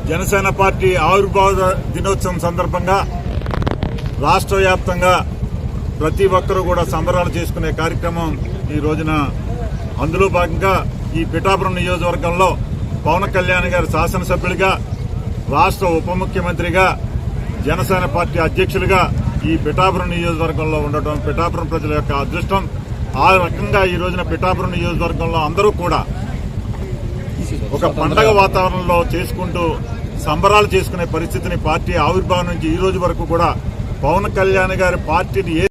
Janasena party ఆవిర్భావ దినోత్సవం సందర్భంగా రాష్ట్ర వ్యాప్తంగా ప్రతి ఒక్కరూ కూడా సంబరాలు చేసుకునే కార్యక్రమం ఈ రోజున అందులో భాగంగా ఈ పిఠాపురం నియోజకవర్గంలో పవన్ కళ్యాణ్ గారి శాసనసభ్యులుగా రాష్ట్ర ఉప ముఖ్యమంత్రిగా జనసేన పార్టీ అధ్యక్షులుగా ఈ పిఠాపురం నియోజకవర్గంలో ఉండటం పిఠాపురం ప్రజల యొక్క అదృష్టం. ఆ రకంగా ఈ రోజున పిఠాపురం నియోజకవర్గంలో అందరూ కూడా ఒక పండగ వాతావరణంలో చేసుకుంటూ సంబరాలు చేసుకునే పరిస్థితిని పార్టీ ఆవిర్భావం నుంచి ఈ రోజు వరకు కూడా పవన్ కళ్యాణ్ గారి పార్టీని